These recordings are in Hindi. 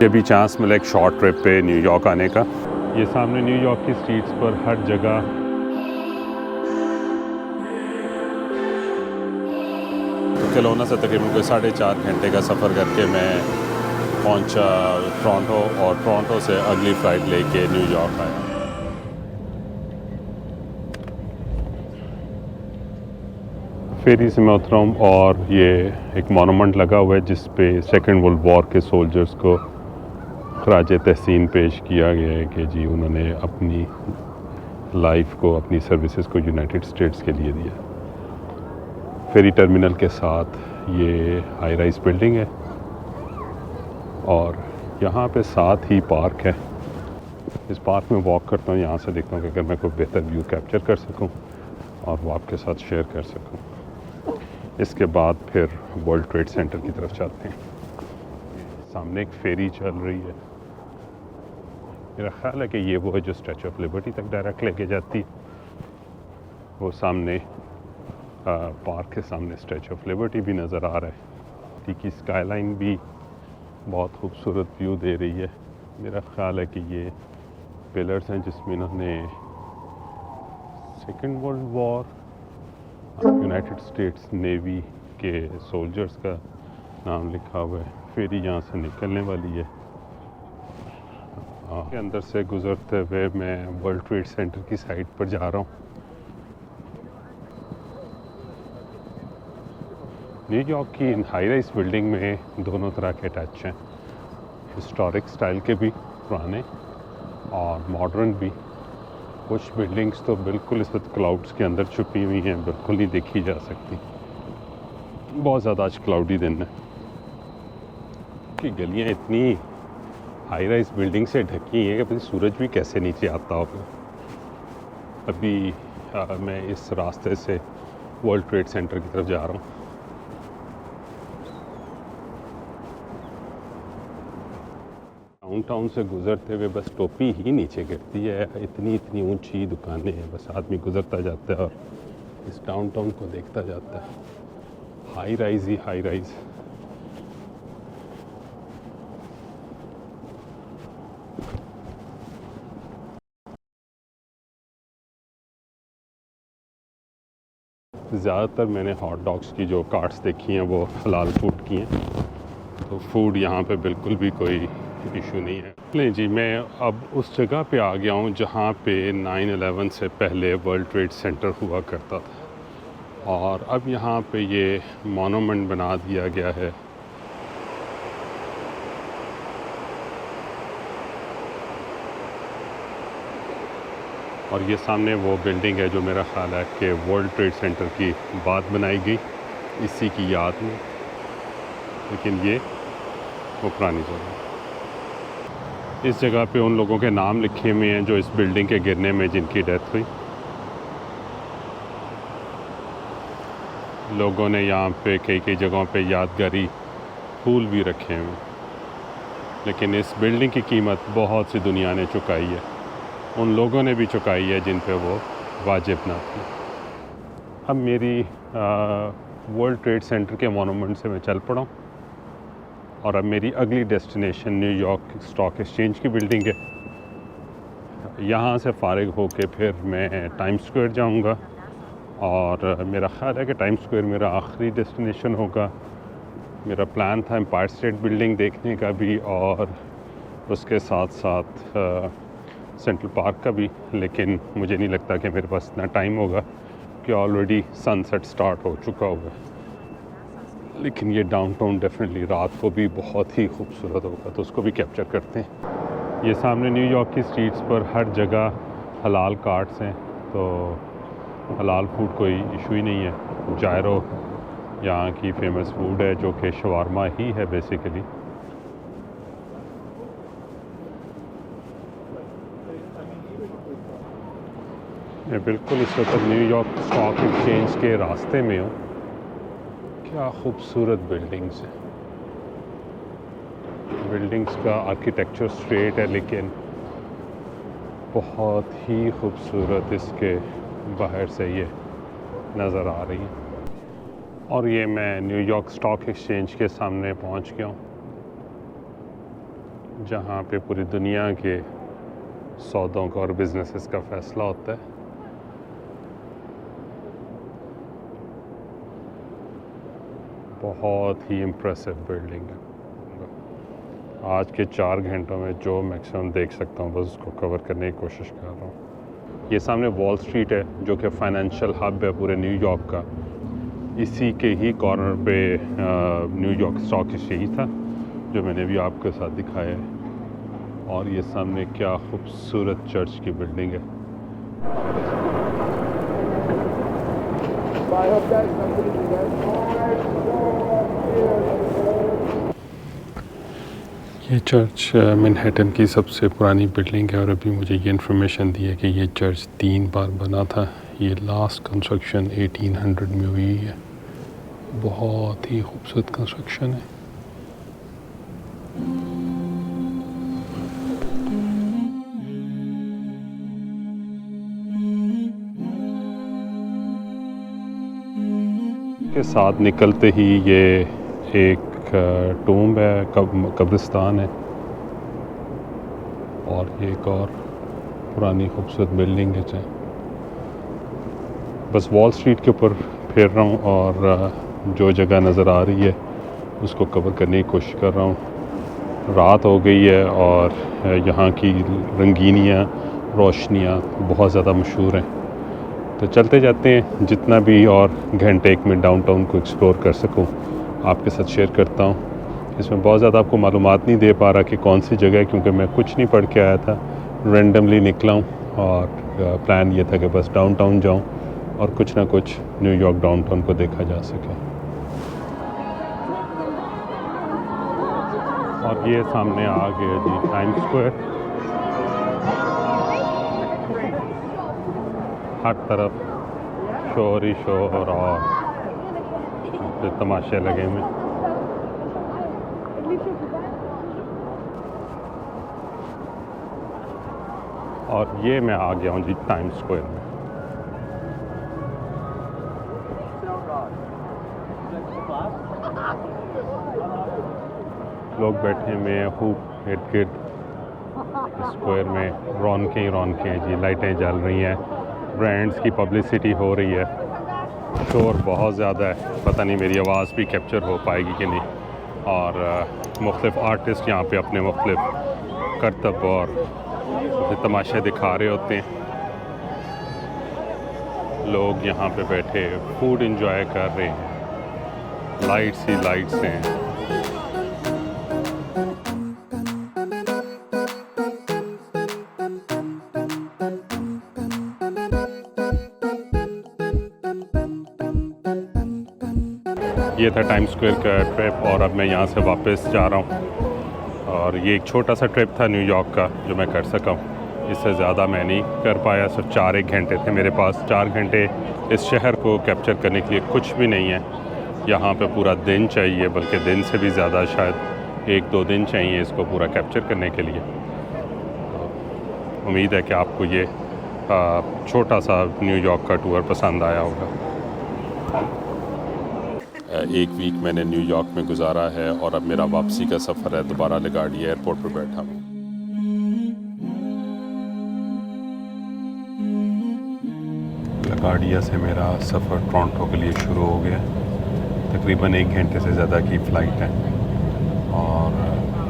ये भी चांस मिला एक शॉर्ट ट्रिप पे न्यूयॉर्क आने का। ये सामने न्यूयॉर्क की स्ट्रीट्स पर हर जगह तो केलोना से तकरीबन कोई 4.5 घंटे का सफ़र करके मैं पहुंचा टोरंटो और टोरंटो से अगली फ़्लाइट लेके न्यूयॉर्क आया। फेरी से मैं उतरा हूँ और ये एक मोनूमेंट लगा हुआ है जिस पे सेकेंड वर्ल्ड वॉर के सोल्जर्स को खराज तहसीन पेश किया गया है कि जी उन्होंने अपनी लाइफ को, अपनी सर्विसेज को यूनाइटेड स्टेट्स के लिए दिया। फेरी टर्मिनल के साथ ये हाई राइज बिल्डिंग है और यहाँ पे साथ ही पार्क है। इस पार्क में वॉक करता हूँ, यहाँ से देखता हूँ कि अगर मैं कोई बेहतर व्यू कैप्चर कर सकूँ और वो आपके साथ शेयर कर सकूँ। इसके बाद फिर वर्ल्ड ट्रेड सेंटर की तरफ चलते हैं। सामने एक फेरी चल रही है, मेरा ख्याल है कि ये वो है जो स्टैचू ऑफ लिबर्टी तक डायरेक्ट लेके जाती है। वो सामने पार्क के सामने स्टैचू ऑफ लिबर्टी भी नज़र आ रहा है। टीकी स्काईलाइन भी बहुत खूबसूरत व्यू दे रही है। मेरा ख्याल है कि ये पिलर्स हैं जिसमें इन्होंने second world war United states navy के सोल्जर्स का नाम लिखा हुआ है। फेरी यहाँ से निकलने वाली है। के अंदर से गुजरते हुए मैं वर्ल्ड ट्रेड सेंटर की साइड पर जा रहा हूँ। न्यूयॉर्क की इन हाई राइज बिल्डिंग में दोनों तरह के टच हैं, हिस्टोरिक स्टाइल के भी पुराने और मॉडर्न भी। कुछ बिल्डिंग्स तो बिल्कुल इस वक्त क्लाउड्स के अंदर छुपी हुई हैं, बिल्कुल नहीं देखी जा सकती। बहुत ज़्यादा आज क्लाउडी दिन है कि गलियाँ इतनी हाई राइज बिल्डिंग से ढकी हैं कि अभी सूरज भी कैसे नीचे आता होगा। अभी मैं इस रास्ते से वर्ल्ड ट्रेड सेंटर की तरफ जा रहा हूँ। डाउनटाउन से गुजरते हुए बस टोपी ही नीचे गिरती है, इतनी ऊंची दुकानें हैं। बस आदमी गुजरता जाता है और इस डाउनटाउन को देखता जाता है। हाई राइज ही हाई राइज। ज़्यादातर मैंने हॉट डॉग्स की जो कार्ट्स देखी हैं वो हलाल फूड की हैं, तो फूड यहाँ पे बिल्कुल भी कोई इशू नहीं है। नहीं जी, मैं अब उस जगह पे आ गया हूँ जहाँ पे 9/11 से पहले वर्ल्ड ट्रेड सेंटर हुआ करता था और अब यहाँ पे ये मोनूमेंट बना दिया गया है। और ये सामने वो बिल्डिंग है जो मेरा ख्याल है कि वर्ल्ड ट्रेड सेंटर की बाद बनाई गई इसी की याद में, लेकिन ये वो पुरानी जगह। इस जगह पे उन लोगों के नाम लिखे हुए हैं जो इस बिल्डिंग के गिरने में जिनकी डेथ हुई। लोगों ने यहाँ पे कई जगहों पे यादगारी फूल भी रखे हुए, लेकिन इस बिल्डिंग की कीमत बहुत सी दुनिया ने चुकाई है, उन लोगों ने भी चुकाई है जिन पे वो वाजिब ना थी। अब मेरी वर्ल्ड ट्रेड सेंटर के मोनूमेंट से मैं चल पड़ा हूँ और अब मेरी अगली डेस्टिनेशन न्यूयॉर्क स्टॉक एक्सचेंज की बिल्डिंग है। यहाँ से फारिग होके फिर मैं टाइम्स स्क्वायर जाऊँगा और मेरा ख्याल है कि टाइम्स स्क्वायर मेरा आखिरी डेस्टिनेशन होगा। मेरा प्लान था एम्पायर स्टेट बिल्डिंग देखने का भी और उसके साथ साथ सेंट्रल पार्क का भी, लेकिन मुझे नहीं लगता कि मेरे पास इतना टाइम होगा कि ऑलरेडी सनसेट स्टार्ट हो चुका होगा। लेकिन ये डाउनटाउन डेफिनेटली रात को भी बहुत ही खूबसूरत होगा, तो उसको भी कैप्चर करते हैं। ये सामने न्यूयॉर्क की स्ट्रीट्स पर हर जगह हलाल कार्ट्स हैं, तो हलाल फूड कोई इशू ही नहीं है। जायरो यहाँ की फेमस फूड है जो कि शवारमा ही है बेसिकली। मैं बिल्कुल इस वक्त न्यूयॉर्क स्टॉक एक्सचेंज के रास्ते में हूँ। क्या खूबसूरत बिल्डिंग्स हैं। बिल्डिंग्स का आर्किटेक्चर स्ट्रेट है लेकिन बहुत ही खूबसूरत इसके बाहर से ये नज़र आ रही है। और ये मैं न्यूयॉर्क स्टॉक एक्सचेंज के सामने पहुंच गया हूँ। जहाँ पे पूरी दुनिया के सौदों का और बिजनेसेस का फ़ैसला होता है। बहुत ही इम्प्रेसिव बिल्डिंग है। आज के 4 घंटों में जो मैक्सिमम देख सकता हूँ बस उसको कवर करने की कोशिश कर रहा हूँ। ये सामने वॉल स्ट्रीट है जो कि फाइनेंशियल हब है पूरे न्यूयॉर्क का। इसी के ही कॉर्नर पे न्यूयॉर्क स्टॉक एक्सचेंज था जो मैंने भी आपके साथ दिखाया है। और ये सामने क्या खूबसूरत चर्च की बिल्डिंग है। ये चर्च मैनहट्टन की सबसे पुरानी बिल्डिंग है और अभी मुझे ये इन्फॉर्मेशन दी है कि ये चर्च 3 बार बना था। ये लास्ट कंस्ट्रक्शन 1800 में हुई है। बहुत ही खूबसूरत कंस्ट्रक्शन है। के साथ निकलते ही ये एक टूम्ब है, कब्रिस्तान है और एक और पुरानी खूबसूरत बिल्डिंग है। बस वॉल स्ट्रीट के ऊपर फिर रहा हूँ और जो जगह नज़र आ रही है उसको कवर करने की कोशिश कर रहा हूँ। रात हो गई है और यहाँ की रंगीनियाँ, रोशनियाँ बहुत ज़्यादा मशहूर हैं। तो चलते जाते हैं, जितना भी और घंटे एक में डाउनटाउन को एक्सप्लोर कर सकूं आपके साथ शेयर करता हूं। इसमें बहुत ज़्यादा आपको मालूमात नहीं दे पा रहा कि कौन सी जगह है, क्योंकि मैं कुछ नहीं पढ़ के आया था, रैंडमली निकला हूं और प्लान ये था कि बस डाउनटाउन जाऊं और कुछ ना कुछ न्यूयॉर्क डाउनटाउन को देखा जा सके। और ये सामने आ गया जी टाइम्स स्क्वायर। हर तरफ शोर ही शोर और तमाशे लगे हुए। और ये मैं आ गया हूँ जी टाइम्स स्क्वायर में। लोग बैठे हुए हैं खूब इर्द गिर्द। स्क्वायर में रौनकें ही रौनकें हैं जी, लाइटें जल रही हैं, ब्रांड्स की पब्लिसिटी हो रही है। शोर बहुत ज़्यादा है, पता नहीं मेरी आवाज़ भी कैप्चर हो पाएगी कि नहीं। और मुख्तलिफ आर्टिस्ट यहाँ पे अपने मुख्तलिफ करतब और तमाशे दिखा रहे होते हैं। लोग यहाँ पे बैठे फूड इंजॉय कर रहे हैं। लाइट्स ही लाइट्स हैं। ये था टाइम्स स्क्वायर का ट्रिप और अब मैं यहाँ से वापस जा रहा हूँ। और ये एक छोटा सा ट्रिप था न्यूयॉर्क का जो मैं कर सका हूँ। इससे ज़्यादा मैं नहीं कर पाया। सिर्फ 4 घंटे थे मेरे पास। 4 घंटे इस शहर को कैप्चर करने के लिए कुछ भी नहीं है। यहाँ पे पूरा दिन चाहिए, बल्कि दिन से भी ज़्यादा, शायद 1-2 दिन चाहिए इसको पूरा कैप्चर करने के लिए। उम्मीद है कि आपको ये छोटा सा न्यूयॉर्क का टूर पसंद आया होगा। 1 वीक मैंने न्यूयॉर्क में गुजारा है और अब मेरा वापसी का सफ़र है। दोबारा लगार्डिया एयरपोर्ट पर बैठा हूँ। लगार्डिया से मेरा सफ़र टोरंटो के लिए शुरू हो गया। तकरीबन 1 घंटे से ज़्यादा की फ़्लाइट है और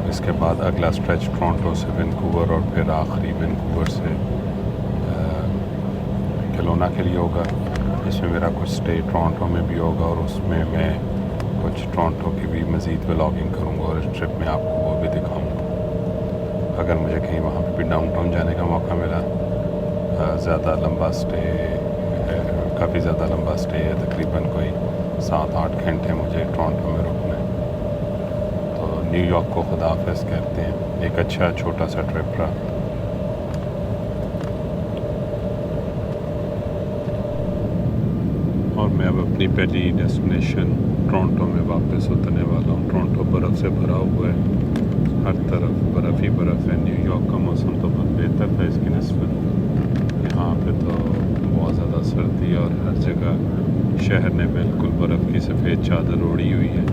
इसके बाद अगला स्ट्रेच टोरंटो से वैंकूवर और फिर आखिरी वैंकूवर से केलोना के लिए होगा। इसमें मेरा कुछ स्टे टोरंटो में भी होगा और उसमें मैं कुछ टोरंटो की भी मज़ीद व्लॉगिंग करूँगा और इस ट्रिप में आपको वो भी दिखाऊँगा। अगर मुझे कहीं वहाँ पे भी डाउनटाउन जाने का मौका मिला, ज़्यादा लंबा स्टे, काफ़ी ज़्यादा लंबा स्टे है, तकरीबन कोई 7-8 घंटे मुझे टोरंटो में रुकना है। तो न्यूयॉर्क को खुदा हाफ़िज़ कहते हैं। एक अच्छा छोटा सा ट्रिप रहा। और मैं अब अपनी पहली डेस्टिनेशन टोरंटो में वापस उतरने वाला हूँ। टोरंटो बर्फ़ से भरा हुआ है, हर तरफ बर्फ़ ही बर्फ़ है। न्यूयॉर्क का मौसम तो बहुत बेहतर था इसकी निस्बत। यहाँ पे तो बहुत ज़्यादा सर्दी और हर जगह शहर ने बिल्कुल बर्फ़ की सफ़ेद चादर ओढ़ी हुई है।